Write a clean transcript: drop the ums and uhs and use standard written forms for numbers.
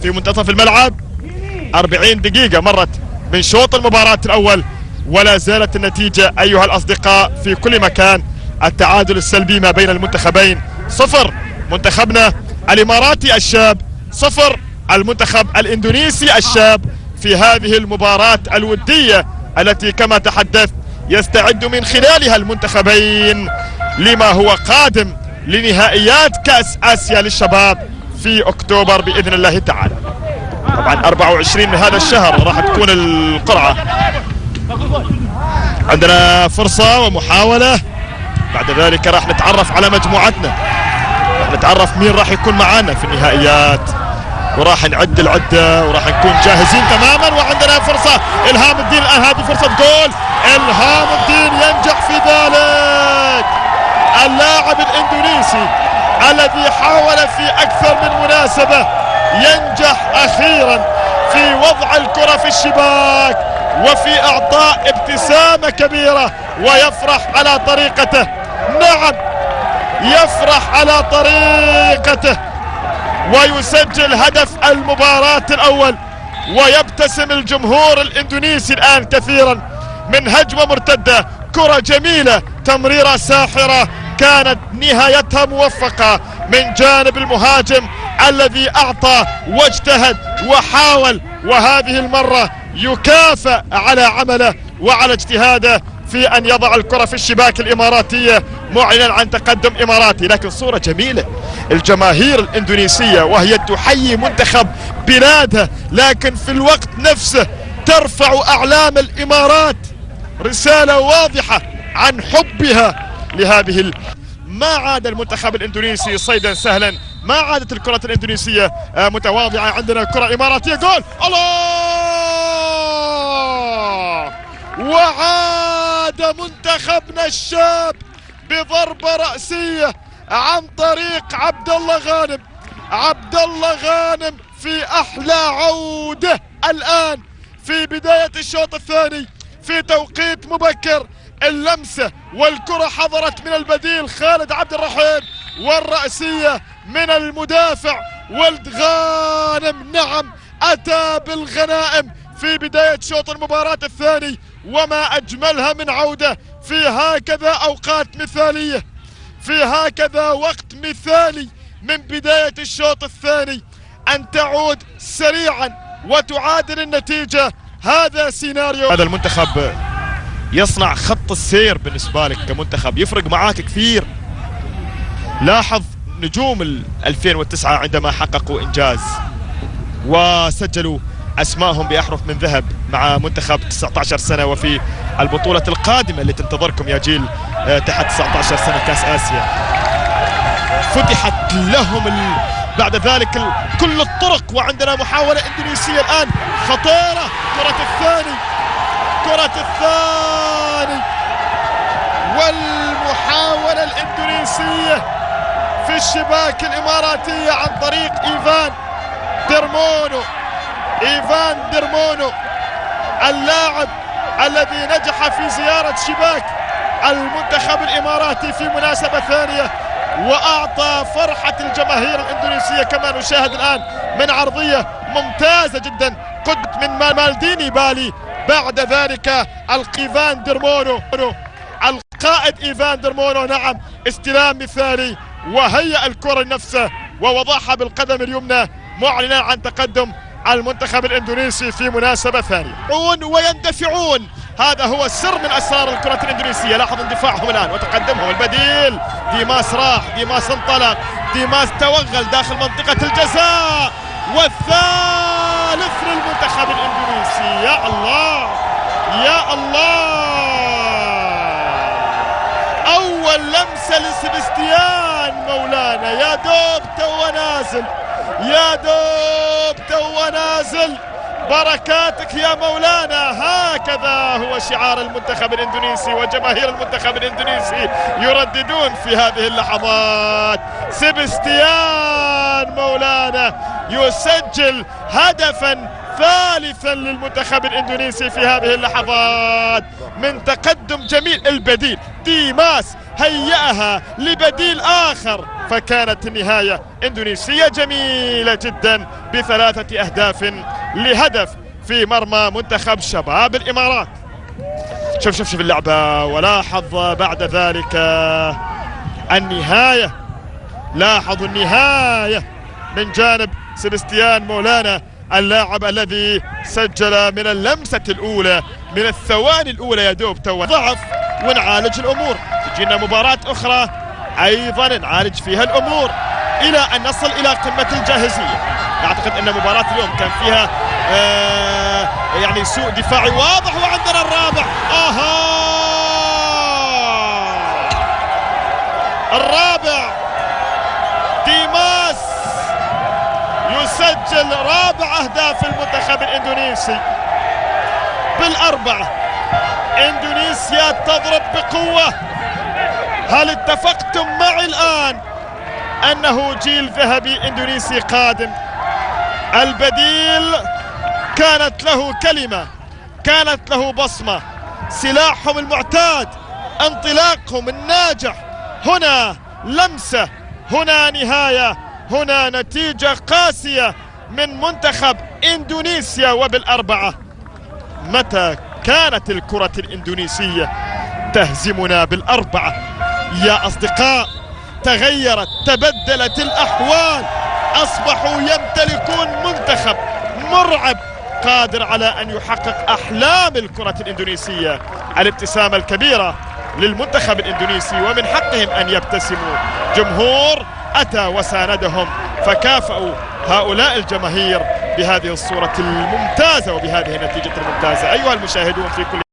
في منتصف الملعب. 40 دقيقة مرت من شوط المباراة الأول ولا زالت النتيجة أيها الأصدقاء في كل مكان. التعادل السلبي ما بين المنتخبين 0 منتخبنا الإماراتي الشاب 0 المنتخب الإندونيسي الشاب في هذه المباراة الودية التي كما تحدثت يستعد من خلالها المنتخبين لما هو قادم لنهائيات كأس آسيا للشباب في أكتوبر بإذن الله تعالى. طبعا 24 من هذا الشهر راح تكون القرعة. عندنا فرصة ومحاولة، بعد ذلك راح نتعرف على مجموعتنا، راح نتعرف مين راح يكون معانا في النهائيات، وراح نعد العدة وراح نكون جاهزين تماما. وعندنا فرصة إلهام الدين الآن، هذه فرصة جول. إلهام الدين ينجح في ذلك، اللاعب الإندونيسي الذي حاول في أكثر من مناسبة ينجح أخيرا في وضع الكرة في الشباك وفي إعطاء ابتسامة كبيرة، ويفرح على طريقته. نعم يفرح على طريقته ويسجل هدف المباراة الأول، ويبتسم الجمهور الإندونيسي الآن كثيرا من هجمة مرتدة. كرة جميلة، تمريرة ساحرة كانت نهايتها موفقة من جانب المهاجم الذي أعطى واجتهد وحاول، وهذه المرة يكافئ على عمله وعلى اجتهاده في أن يضع الكرة في الشباك الإماراتية معلنا عن تقدم إماراتي. لكن صورة جميلة، الجماهير الإندونيسية وهي تحيي منتخب بلادها، لكن في الوقت نفسه ترفع أعلام الإمارات، رسالة واضحة عن حبها لهذه ما عاد المنتخب الإندونيسي صيدا سهلا، ما عادت الكرة الإندونيسية متواضعة. عندنا كرة إماراتية، جول الله! وعاد منتخبنا الشاب بضربة رأسية عن طريق عبد الله غانم. عبد الله غانم في أحلى عودة الآن في بداية الشوط الثاني في توقيت مبكر. اللمسة والكرة حضرت من البديل خالد عبد الرحيم، والرأسية من المدافع ولد غانم. نعم أتى بالغنائم في بداية شوط المباراة الثاني، وما أجملها من عودة في هكذا أوقات مثالية، في هكذا وقت مثالي من بداية الشوط الثاني، أن تعود سريعا وتعادل النتيجة. هذا سيناريو هذا المنتخب يصنع خط السير بالنسبة لك كمنتخب، يفرق معاك كثير. لاحظ نجوم 2009 عندما حققوا إنجاز وسجلوا أسمائهم بأحرف من ذهب مع منتخب 19 سنة، وفي البطولة القادمة اللي تنتظركم يا جيل تحت 19 سنة كأس آسيا فتحت لهم بعد ذلك كل الطرق. وعندنا محاولة إندونيسية الآن خطيرة، كرة الثاني والمحاولة الإندونيسية في الشباك الإماراتية عن طريق إيفان ديرمونو اللاعب الذي نجح في زيارة شباك المنتخب الإماراتي في مناسبة ثانية، وأعطى فرحة الجماهير الإندونيسية كما نشاهد الآن من عرضية ممتازة جدا قدت من مالديني بالي. بعد ذلك القائد إيفان ديرمونو نعم استلام مثالي، وهيأ الكرة لنفسه ووضعها بالقدم اليمنى معلنا عن تقدم المنتخب الإندونيسي في مناسبة ثانية. ويندفعون، هذا هو السر من أسرار الكرة الإندونيسية. لاحظ اندفاعهم الآن وتقدمهم. البديل ديماس راح، ديماس انطلق، ديماس توغل داخل منطقة الجزاء، والثالث للمنتخب الإندونيسي. يا الله يا الله، أول لمسة لسبستيان مولانا، يا دوب تو نازل، بركاتك يا مولانا. هكذا هو شعار المنتخب الإندونيسي، وجماهير المنتخب الإندونيسي يرددون في هذه اللحظات. سبستيان مولانا يسجل هدفا ثالثا للمنتخب الإندونيسي في هذه اللحظات من تقدم جميل. البديل ديماس هيأها لبديل آخر فكانت النهاية إندونيسية جميلة جدا ب3 أهداف لهدف في مرمى منتخب شباب الإمارات. شوف اللعبة، ولاحظ بعد ذلك النهاية. لاحظوا النهاية من جانب سبستيان مولانا، اللاعب الذي سجل من اللمسة الأولى، من الثواني الأولى يا دوب تو ضعف ونعالج الأمور. تجينا مباراة أخرى أيضا نعالج فيها الأمور إلى أن نصل إلى قمة الجاهزية. أعتقد أن مباراة اليوم كان فيها يعني سوء دفاعي واضح. وعندنا الرابع، الرابع ديماس يسجل رابع أهداف المنتخب الإندونيسي بالأربعة. إندونيسيا تضرب بقوة. هل اتفقتم معي الآن أنه جيل ذهبي إندونيسي قادم؟ البديل كانت له كلمة، كانت له بصمة، سلاحهم المعتاد، انطلاقهم الناجح. هنا لمسة، هنا نهاية، هنا نتيجة قاسية من منتخب إندونيسيا وبالأربعة. متى كانت الكرة الإندونيسية تهزمنا بالأربعة يا أصدقاء؟ تغيرت، تبدلت الأحوال، أصبحوا يمتلكون منتخب مرعب قادر على أن يحقق أحلام الكرة الإندونيسية. الابتسامة الكبيرة للمنتخب الإندونيسي، ومن حقهم أن يبتسموا. جمهور أتى وساندهم، فكافأوا هؤلاء الجماهير بهذه الصورة الممتازة وبهذه النتيجة الممتازة. أيها المشاهدون في كل